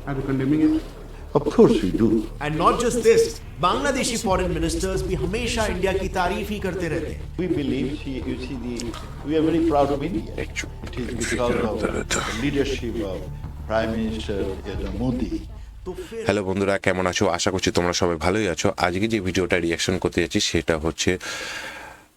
Are you condemning it? Of course we do. And not just this, Bangladeshi foreign ministers भी हमेशा India की तारीफ ही करते रहते हैं. We believe, we are very proud of India. It is because of the leadership of Prime Minister Modi. Hello বন্ধুরা, কেমন আছো? আশা করছি তোমরা সবাই ভালোই আছো। আজকে যে ভিডিওটা রিয়াকশন করতে যাচ্ছি সেটা হচ্ছে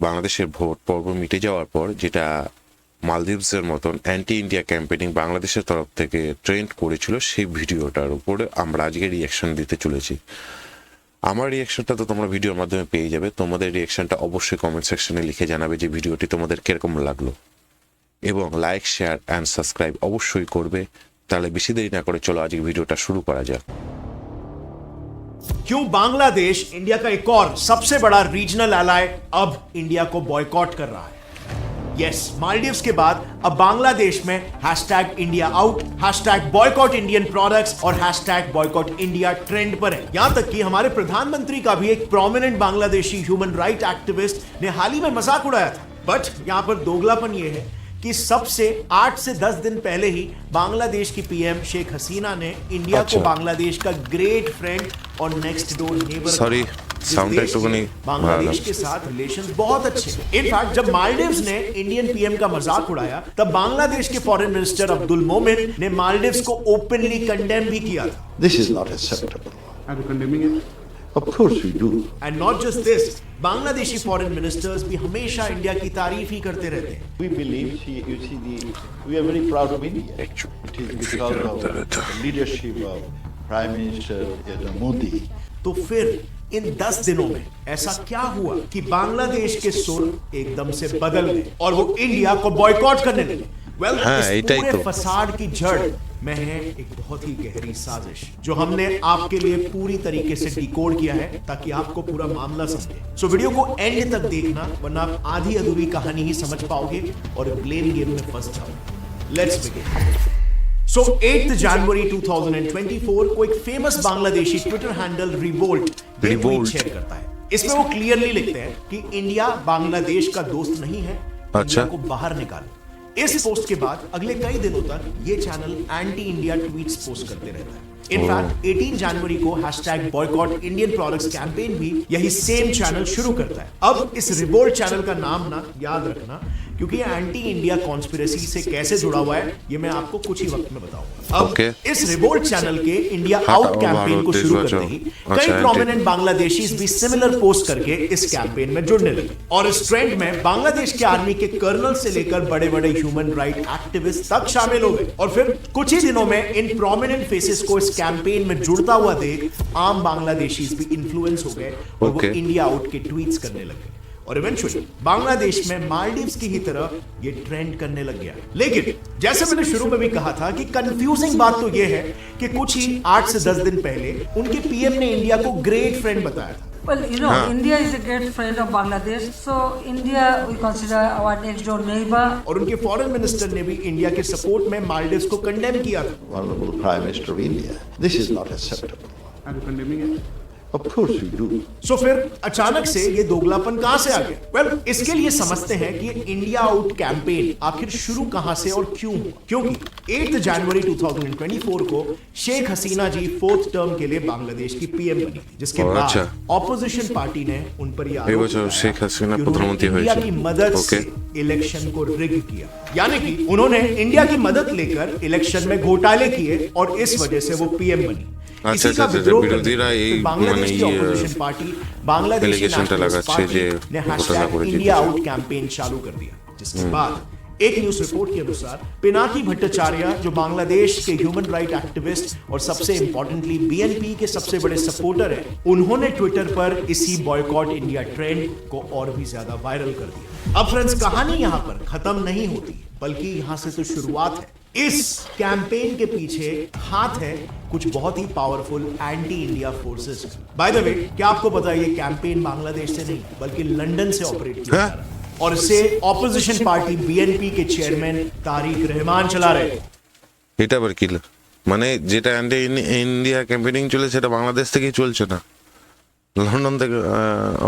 বাংলাদেশের ভোট পর্ব মিটে যাওয়ার পর যেটা মালদ্বীপসের মতন অ্যান্টি ইন্ডিয়া ক্যাম্পেনিং বাংলাদেশের তরফ থেকে ট্রেন্ড করেছিল, সেই ভিডিওটার উপরে আমরা আজকে রিয়াকশন দিতে চলেছি। আমার রিয়াকশনটা তো তোমরা ভিডিওর মাধ্যমে পেয়ে যাবে। তোমাদের রিয়াকশনটা অবশ্যই কমেন্ট সেকশনে লিখে জানাবে যে ভিডিওটি তোমাদের কিরকম লাগলো, এবং লাইক, শেয়ার অ্যান্ড সাবস্ক্রাইব অবশ্যই করবে। তাহলে বেশি দেরি না করে চলো আজকে ভিডিওটা শুরু করা যাক। क्यों बांग्लादेश इंडिया का एक और सबसे बड़ा रीजनल एलाय अब इंडिया को बॉयकॉट कर रहा है? यस, मालदीव्स के बाद अब बांग्लादेश में #IndiaOut, #Boycott Indian Products और #Boycott India ट्रेंड पर है। यहां तक कि हमारे प्रधानमंत्री का भी एक prominent Bangladeshi human right activist ने हाल ही में मजाक उड़ाया था। बट यहां पर दोगलापन यह है कि सबसे 8 से 10 दिन पहले ही बांग्लादेश की पीएम शेख हसीना ने इंडिया को बांग्लादेश का ग्रेट फ्रेंड और नेक्स्ट डोर नेबर बांग्लादेश के साथ रिलेशंस बहुत अच्छे। इनफैक्ट जब मालदीव्स ने इंडियन पीएम का मजाक उड़ाया तब बांग्लादेश के फॉरेन मिनिस्टर अब्दुल मोमिन ने मालदीव्स को ओपनली कंडेम भी किया था। This is not acceptable. Are you condemning it? Of course we do. And not just this, Bangladeshi foreign ministers भी हमेशा इंडिया की तारीफ ही करते रहते हैं. We believe, we are very proud of India. It is because of the leadership of Prime Minister Modi. तो फिर इन 10 दिनों में ऐसा क्या हुआ कि बांग्लादेश के सुर एकदम से बदल गए और वो इंडिया को बॉयकॉट करने लगे? वेल, इस पूरे फसाड की जड़ में है एक बहुत ही गहरी साजिश जो हमने आपके लिए पूरी तरीके से डिकोड किया है ताकि आपको पूरा मामला समझे। सो वीडियो को एंड तक देखना, वरना आप आधी अधूरी कहानी ही समझ पाओगे और ब्लेम गेम में फंस जाओगे। Let's begin. सो 8 जनवरी 2024 को एक famous Bangladeshi Twitter handle revolt share करता है। इसमें वो क्लियरली लिखते हैं कि इंडिया बांग्लादेश का दोस्त नहीं है, इंडिया को बाहर निकालो। इस पोस्ट के बाद अगले कई दिनों तक ये channel anti India tweets post करते रहता है। इनफैक्ट 18 जनवरी को #Boycott Indian Products कैंपेन भी यही सेम चैनल शुरू करता है। अब इस रिवोल्ट चैनल का नाम ना याद रखना, क्योंकि ये एंटी इंडिया कॉन्स्पिरेसी से कैसे जुड़ा हुआ है ये मैं आपको कुछ ही वक्त में बताऊंगा। अब इस रिवोल्ट चैनल के इंडिया आउट कैंपेन को शुरू करते ही कई प्रोमिनेंट बांग्लादेशीज भी सिमिलर पोस्ट करके इस कैंपेन में जुड़ने लगे, और इस ट्रेंड में बांग्लादेश के आर्मी के कर्नल से लेकर बड़े बड़े ह्यूमन राइट एक्टिविस्ट तक शामिल हो गए। और फिर कुछ ही दिनों में इन प्रोमिनेंट फेसेस को इस कैंपेन में जुड़ता हुआ देख आम बांग्लादेशीज भी इन्फ्लुएंस हो गए और वो इंडिया आउट के ट्वीट्स करने लगे, और इवेंचुअली बांग्लादेश में मालदीव्स की ही तरह ये ट्रेंड करने लग गया। लेकिन जैसे मैंने शुरू में भी कहा था कि कंफ्यूजिंग बात तो ये है कि कुछ ही 8 से 10 दिन पहले उनके पीएम ने इंडिया को ग्रेट फ्रेंड बताया था। Well, you know, India is a great friend of Bangladesh, so India we consider our next door neighbor. और उनके फॉरेन मिनिस्टर ने भी इंडिया के सपोर्ट में मालदीव्स को कंडेम किया था। Honorable Prime Minister of India. This is not acceptable. Are you condemning it? Of course we do. सो फिर अचानक से ये दोगलापन कहां से आ गया? वेल, इसके लिए समझते हैं कि इंडिया आउट कैंपेन आखिर शुरू कहां से और क्यों हुआ। क्योंकि 8 जनवरी 2024 को शेख हसीना जी 4th टर्म के लिए बांग्लादेश की पीएम बनी, जिसके बाद ऑपोजिशन पार्टी ने उन पर यह आरोप लगाया कि इंडिया की मदद से इलेक्शन को रिग किया, यानी कि उन्होंने इंडिया की मदद लेकर इलेक्शन में घोटाले किए और इस वजह से वो पीएम बनी। इसी का विरोध बांग्लादेश की ऑपोजिशन पार्टी बांग्लादेश ने #India Out कैंपेन चालू कर दिया, जिसके बाद एक न्यूज रिपोर्ट के अनुसार पिनाकी भट्टाचार्य, जो बांग्लादेश के ह्यूमन राइट एक्टिविस्ट और सबसे इंपॉर्टेंटली बीएनपी के सबसे बड़े सपोर्टर हैं, उन्होंने ट्विटर पर इसी बॉयकॉट इंडिया ट्रेंड को और भी ज्यादा वायरल कर दिया। अब फ्रेंड्स, कहानी यहाँ पर खत्म नहीं होती, बल्कि यहाँ से तो शुरुआत है। इस कैंपेन के पीछे हाथ है कुछ बहुत ही powerful anti India forces. By the way, क्या आपको पता है ये कैंपेन बांग्लादेश से नहीं बल्कि लंदन से ऑपरेट किया जा रहा है, और इसे ऑपोजिशन पार्टी बीएनपी के चेयरमैन तारिक रहमान चला रहे हैं। এটা আবার কি মানে যেটা অ্যান্টি ইন্ডিয়া ক্যাম্পেনিং চলে সেটা বাংলাদেশ থেকেই চলছে না, লন্ডন থেকে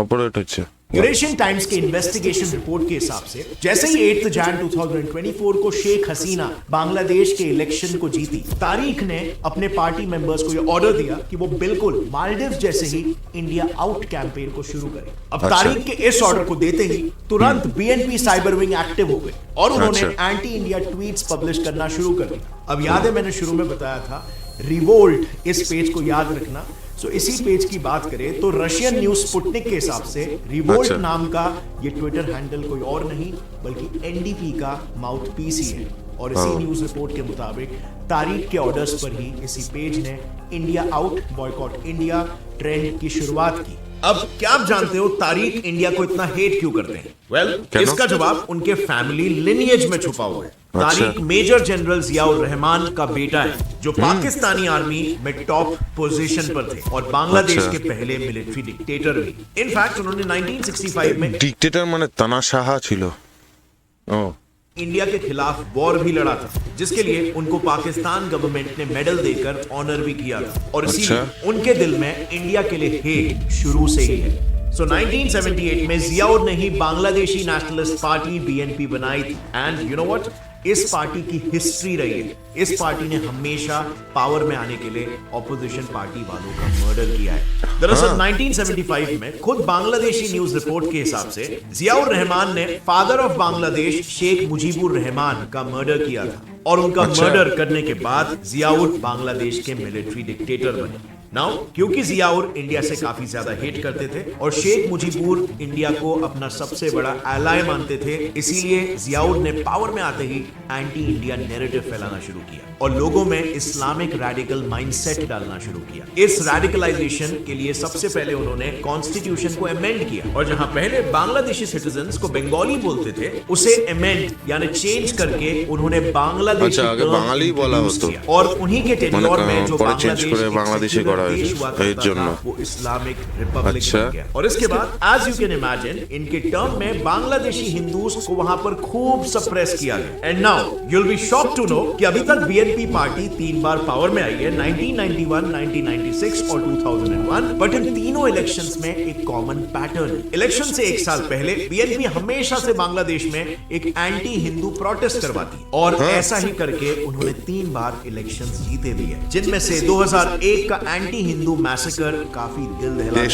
অপারেট হচ্ছে। यूरेशियन टाइम्स के इन्वेस्टिगेशन रिपोर्ट के हिसाब से जैसे ही 8 जन 2024 को शेख हसीना बांग्लादेश के इलेक्शन को जीती, तारिक ने अपने पार्टी मेंबर्स को यह ऑर्डर दिया कि वो बिल्कुल मालदीव जैसे ही इंडिया आउट कैंपेन को शुरू करें। अब तारिक के इस ऑर्डर को देते ही तुरंत बीएनपी साइबर विंग एक्टिव हो गए और उन्होंने एंटी इंडिया ट्वीट्स पब्लिश करना शुरू कर दिया। अब याद है मैंने शुरू में बताया था रिवोल्ट, इस पेज को याद रखना। सो इसी पेज की बात करें तो रशियन न्यूज स्पुतनिक के हिसाब से रिवोल्ट नाम का ये ट्विटर हैंडल कोई और नहीं बल्कि एनडीपी का माउथ पीस ही है। और इसी न्यूज रिपोर्ट के मुताबिक तारिक के ऑर्डर्स पर ही इसी पेज ने India out boycott India trend की शुरुआत की। अब क्या आप जानते हो तारिक इंडिया को इतना हेट क्यों करते हैं? वेल, इसका जवाब उनके फैमिली लिनिएज में छुपा हुआ है। तारिक मेजर जनरल जियाउर रहमान का बेटा है जो पाकिस्तानी आर्मी में टॉप पोजीशन पर थे और बांग्लादेश के पहले मिलिट्री डिक्टेटर भी। इनफैक्ट उन्होंने 1965 में डिक्टेटर माने तानाशाह छिलो इंडिया के खिलाफ वॉर भी लड़ा था, जिसके लिए उनको पाकिस्तान गवर्नमेंट ने मेडल देकर ऑनर भी किया था और इसीलिए उनके दिल में इंडिया के लिए हेट शुरू से ही है। सो 1978 में जियाउर ने ही बांग्लादेशी नेशनलिस्ट पार्टी बीएनपी बनाई थी एंड यू नो व्हाट, इस पार्टी की हिस्ट्री रही है। इस पार्टी ने हमेशा पावर में आने के लिए ऑपोजिशन पार्टी वालों का मर्डर किया है। दरअसल 1975 में खुद बांग्लादेशी न्यूज रिपोर्ट के हिसाब से जियाउर रहमान ने फादर ऑफ बांग्लादेश शेख मुजीबुर रहमान का मर्डर किया था और उनका मर्डर करने के बाद जियाउर बांग्लादेश के मिलिट्री डिक्टेटर बने। नाउ क्योंकि जियाउर इंडिया से काफी ज्यादा हेट करते थे और शेख मुजीबुर इंडिया को अपना सबसे बड़ा एलाय मानते थे, इसीलिए जियाउर ने पावर में आते ही एंटी इंडिया नैरेटिव फैलाना शुरू किया और लोगों में इस्लामिक रैडिकल माइंडसेट डालना शुरू किया। इस रैडिकलाइजेशन के लिए सबसे पहले उन्होंने कॉन्स्टिट्यूशन को अमेंड किया और जहां पहले बांग्लादेशी सिटीजन्स को बंगाली बोलते थे, उसे अमेंड यानी चेंज करके उन्होंने बांग्लादेशी और उन्हीं के टेरिटोर में जो बांग्लादेशी वो इस्लामिक रिपब्लिक बन गया। और इसके बाद एज यू कैन इमेजिन इनके टर्म में बांग्लादेशी हिंदूज को वहां पर खूब सप्रेस किया गया। And now you will be shocked to know कि अभी तक बीएनपी पार्टी 3 बार पावर में आई है, 1991, 1996 और 2001, बट इन तीनों इलेक्शंस में एक कॉमन पैटर्न है। इलेक्शन से 1 साल पहले बीएनपी हमेशा से बांग्लादेश में एक एंटी हिंदू प्रोटेस्ट करवाती और ऐसा ही करके उन्होंने 3 बार इलेक्शंस जीते भी है, जिनमें से 2001 का एंटी हिंदू मैसेकर काफी दिल दहला।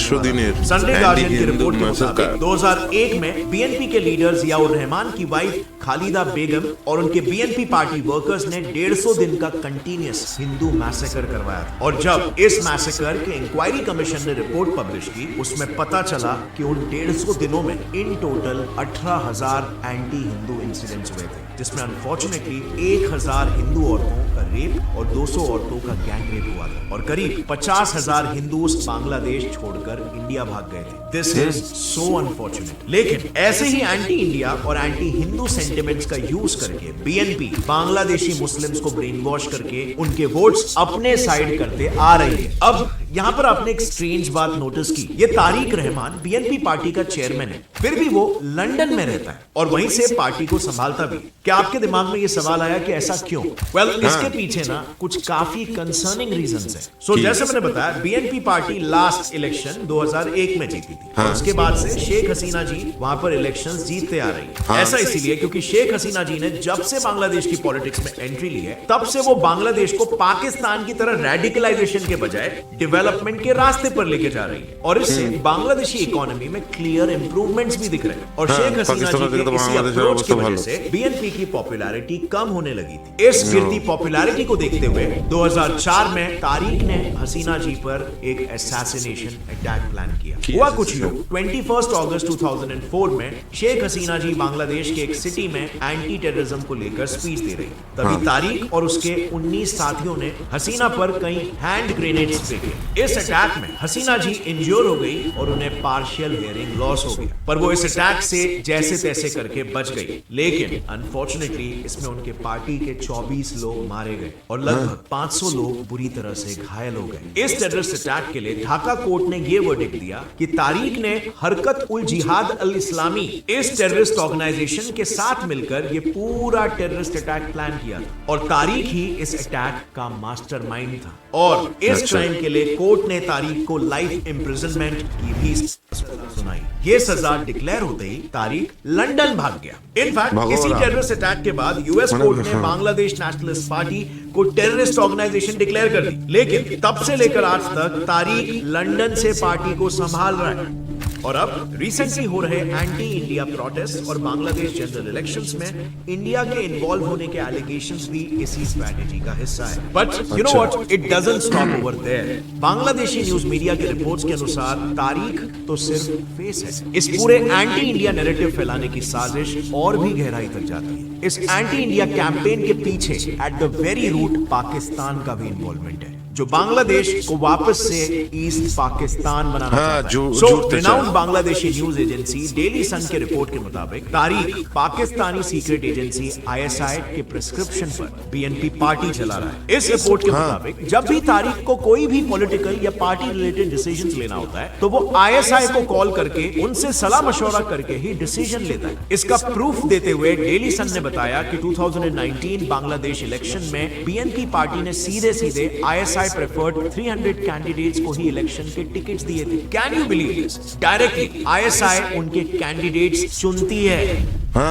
संडे गार्डियन की रिपोर्ट के मुताबिक 2001 में बीएनपी के लीडर जियाउर रहमान की वाइफ खालिदा बेगम और उनके बीएनपी पार्टी वर्कर्स ने 150 दिन का कंटिन्यूअस हिंदू मैसेकर करवाया था। और जब इस मैसेकर के इंक्वायरी कमीशन ने रिपोर्ट पब्लिश की, उसमें पता चला कि उन 150 दिनों में in total 18,000 anti Hindu incidents हुए थे, जिसमें अनफॉर्चुनेटली 1,000 हिंदू औरतों का रेप और 200 औरतों का गैंग रेप हुआ था और करीब 50,000 हिंदूज बांग्लादेश छोड़कर इंडिया भाग गए थे। This is so unfortunate. लेकिन ऐसे ही एंटी इंडिया और एंटी हिंदू सेंटिमेंट्स का यूज करके बीएनपी बांग्लादेशी मुस्लिम्स को ब्रेन वॉश करके उनके वोट्स अपने साइड करते आ रही है। अब यहाँ पर आपने एक स्ट्रेंज बात नोटिस की, ये तारिक रहमान बीएनपी पार्टी का चेयरमैन है, फिर भी वो लंदन में रहता है और वहीं से पार्टी को संभालता भी। क्या आपके दिमाग में ये सवाल आया कि ऐसा क्यों? वेल, इसके पीछे ना कुछ काफी कंसर्निंग रीजंस है। सो जैसे मैंने बताया, बीएनपी पार्टी लास्ट इलेक्शन 2001 में जीती थी और उसके बाद से शेख हसीना जी वहां पर इलेक्शंस जीतते आ रही है। ऐसा इसीलिए क्योंकि शेख हसीना जी ने जब से बांग्लादेश की पॉलिटिक्स में एंट्री ली है, तब से वो बांग्लादेश को पाकिस्तान की तरह रेडिकलाइजेशन के बजाय डेवलपमेंट के रास्ते पर लेके जा रही है और इससे बांग्लादेशी इकोनॉमी में क्लियर इंप्रूवमेंट्स भी दिख रहे हैं। और शेख हसीना जी के इसी अप्रोच की वजह से बीएनपी की पॉपुलैरिटी कम होने लगी थी। इस गिरती पॉपुलैरिटी को देखते हुए 2004 में तारिक ने हसीना जी पर एक असैसिनेशन अटैक प्लान किया। हुआ कुछ यूं, 21 अगस्त 2004 में शेख हसीना जी बांग्लादेश के एक सिटी में एंटी टेररिज्म को लेकर स्पीच दे रही। तभी तारिक और उसके 19 साथियों ने हसीना पर कई हैंड ग्रेनेड्स फेंके। इस अटैक में हसीना जी इंज्योर हो गई और उन्हें पार्शियल हियरिंग लॉस हो गया, पर वो इस अटैक से जैसे तैसे करके बच गई। लेकिन अनफॉर्चुनेटली इसमें उनके पार्टी के 24 लोग मारे गए और लगभग 500 लोग बुरी तरह से घायल हो गए। इस टेररिस्ट अटैक के लिए ढाका कोर्ट ने यह वर्डिक्ट दिया कि तारिक ने हरकत उल जिहाद अल इस्लामी इस टेररिस्ट ऑर्गेनाइजेशन के साथ मिलकर ये पूरा टेररिस्ट अटैक प्लान किया था और तारिक ही इस अटैक का मास्टरमाइंड था। और इस क्राइम के लिए कोर्ट ने तारिक को लाइफ इम्प्रिजनमेंट की भी सुनाई। ये सजा डिक्लेयर होते ही तारिक लंदन भाग गया। इनफैक्ट इसी टेररिस्ट अटैक के बाद यूएस कोर्ट ने बांग्लादेश नेशनलिस्ट पार्टी को टेररिस्ट ऑर्गेनाइजेशन डिक्लेयर कर दी, लेकिन तब से लेकर आज तक तारिक लंदन से पार्टी को संभाल रहा है। और अब रिसेंटली हो रहे एंटी इंडिया प्रोटेस्ट और बांग्लादेश जनरल इलेक्शंस में इंडिया के इन्वॉल्व होने के एलिगेशंस भी इसी स्ट्रेटेजी का हिस्सा है। But you know what, it doesn't stop over there. Bangladeshi news media के रिपोर्ट्स के अनुसार तारिक तो सिर्फ फेस है। इस पूरे एंटी इंडिया नैरेटिव फैलाने की साजिश और भी गहराई तक जाती है। इस एंटी इंडिया कैंपेन के पीछे at the very root Pakistan का भी इन्वॉल्वमेंट है, जो बांग्लादेश को वापस से ईस्ट पाकिस्तान बनाना चाहता है। So renowned Bangladeshi news agency Daily Sun के रिपोर्ट के मुताबिक Tariq Pakistani secret agency ISI के प्रिस्क्रिप्शन पर बीएनपी पार्टी चला रहा है। इस रिपोर्ट के मुताबिक जब भी तारिक को कोई भी पॉलिटिकल या पार्टी रिलेटेड डिसीजंस लेना होता है तो वो आईएसआई को कॉल करके उनसे सलाह मशवरा करके ही डिसीजन लेता है। इसका प्रूफ देते हुए डेली सन ने बताया कि 2019 बांग्लादेश इलेक्शन में बीएनपी पार्टी ने सीधे सीधे आईएसआई प्रेफर्ड 300 कैंडिडेट्स को ही इलेक्शन के टिकट्स दिए थे। Can you believe this? Directly ISI उनके कैंडिडेट्स चुनती है।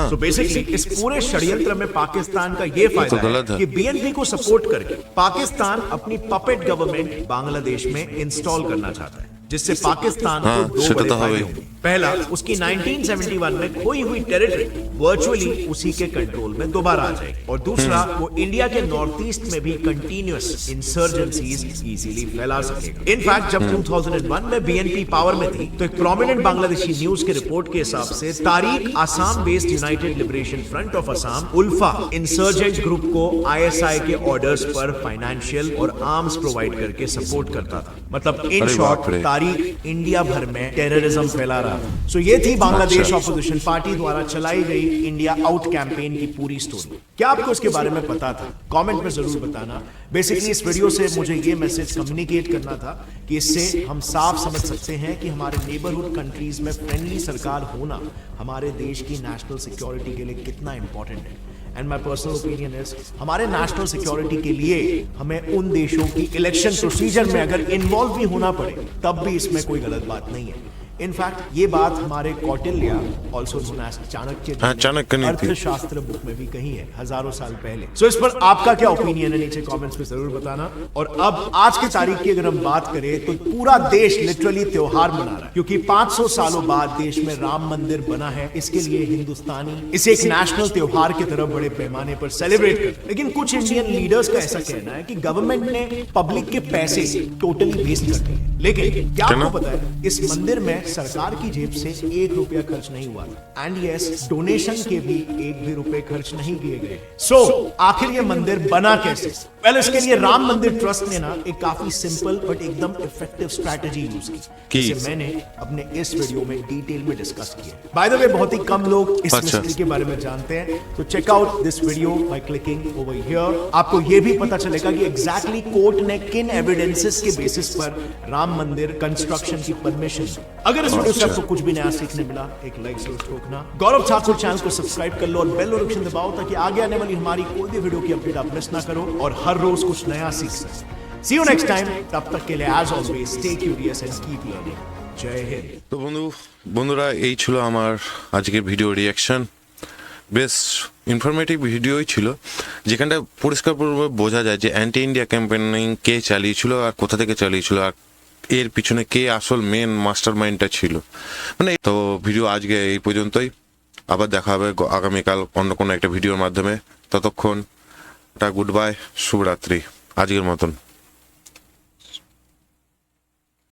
तो बेसिकली इस पूरे षड्यंत्र में पाकिस्तान का ये फायदा है कि बीएनपी को सपोर्ट करके पाकिस्तान अपनी पपेट गवर्नमेंट बांग्लादेश में इंस्टॉल करना चाहता है, जिससे पाकिस्तान को दो बड़े फायदे होंगे। पहला, उसकी 1971 में खोई हुई टेरिटरी वर्चुअली उसी के कंट्रोल में दोबारा आ जाएगी, और दूसरा, वो इंडिया के नॉर्थ ईस्ट में भी कंटिन्यूअस इंसर्जेंसीज इजीली फैला सकेगा। इनफैक्ट जब 2001 में बीएनपी पावर में थी तो एक प्रोमिनेंट बांग्लादेशी न्यूज के रिपोर्ट के हिसाब से Tarique Assam based United Liberation Front of Assam ULFA insurgent group को आईएसआई के ऑर्डर्स पर फाइनेंशियल और आर्म्स प्रोवाइड करके सपोर्ट करता था। मतलब इन शॉर्ट तारिक इंडिया भर में टेररिज्म फैला रहा। सो ये थी बांग्लादेश ऑपोजिशन पार्टी द्वारा चलाई गई इंडिया आउट कैंपेन की पूरी स्टोरी। क्या आपको इसके बारे में पता था? कमेंट में जरूर बताना। बेसिकली इस वीडियो से मुझे ये मैसेज कम्युनिकेट करना था कि इससे हम साफ समझ सकते हैं कि हमारे नेबरहुड कंट्रीज में फ्रेंडली सरकार होना हमारे देश की नेशनल सिक्योरिटी के लिए कितना इंपॉर्टेंट है। And my personal opinion is, हमारे नेशनल सिक्योरिटी के लिए हमें उन देशों की इलेक्शन प्रोसीजर में अगर इन्वॉल्व भी होना पड़े तब भी इसमें कोई गलत बात नहीं है। इनफैक्ट ये बात हमारे Kautilya, also known as Chanakya, Arthashastra book में भी कही है हजारों साल पहले। सो इस पर आपका क्या ओपिनियन है नीचे कमेंट्स में जरूर बताना। और अब आज की तारीख की अगर हम बात करें तो पूरा देश लिटरली त्योहार मना रहा है, क्योंकि 500 सालों बाद देश में राम मंदिर बना है। इसके लिए हिंदुस्तानी इसे एक नेशनल त्योहार की तरफ बड़े पैमाने पर सेलिब्रेट करते। लेकिन कुछ इंडियन लीडर्स का ऐसा कहना है कि गवर्नमेंट ने पब्लिक के पैसे टोटली वेस्ट कर दिए। लेकिन क्या आपको पता है, इस मंदिर में सरकार की जेब से 1 रुपया खर्च नहीं हुआ। एंड यस, डोनेशन के भी 1 भी रुपए खर्च नहीं किए गए। सो आखिर ये मंदिर बना कैसे? वेल, इसके लिए राम मंदिर ट्रस्ट ने ना एक काफी सिंपल बट एकदम इफेक्टिव स्ट्रैटेजी यूज की, जिसे मैंने अपने इस वीडियो में डिटेल में डिस्कस किया। बाय द वे, बहुत ही कम लोग इस मिस्ट्री के बारे में जानते हैं, तो check out this video by clicking over here. आपको ये भी पता चलेगा कि एग्जैक्टली कोर्ट ने किन एविडेंसेस के बेसिस पर राम मंदिर कंस्ट्रक्शन की परमिशन। अगर इस वीडियो से आपको कुछ भी नया सीखने मिला, एक लाइक जरूर ठोकना। गौरव ठाकुर चैनल को सब्सक्राइब कर लो और बेल नोटिफिकेशन दबाओ ताकि आगे आने वाली हमारी कोई भी वीडियो की अपडेट आप मिस ना करो और हर रोज कुछ नया सीख सको। See you next time. तब तक के लिए as always stay curious and keep learning. जय हिंद। তো বন্ধুরা এই ছিল আমার আজকের ভিডিও রিয়াকশন। বেশ ইনফরমেটিভ ভিডিওই ছিল, যেখানটা পরিষ্কারভাবে বোঝা যায় যে অ্যান্টি ইন্ডিয়া ক্যাম্পেইনিং কে চালিয়েছিল আর কোথা থেকে চালিয়েছিল আর এর পিছনে কে আসল মেন মাস্টার মাইন্ডটা ছিল। মানে তো ভিডিও আজকে এই পর্যন্তই, আবার দেখা হবে আগামীকাল অন্য কোনো একটা ভিডিওর মাধ্যমে। ততক্ষণ গুড বাই, শুভরাত্রি আজকের মতন।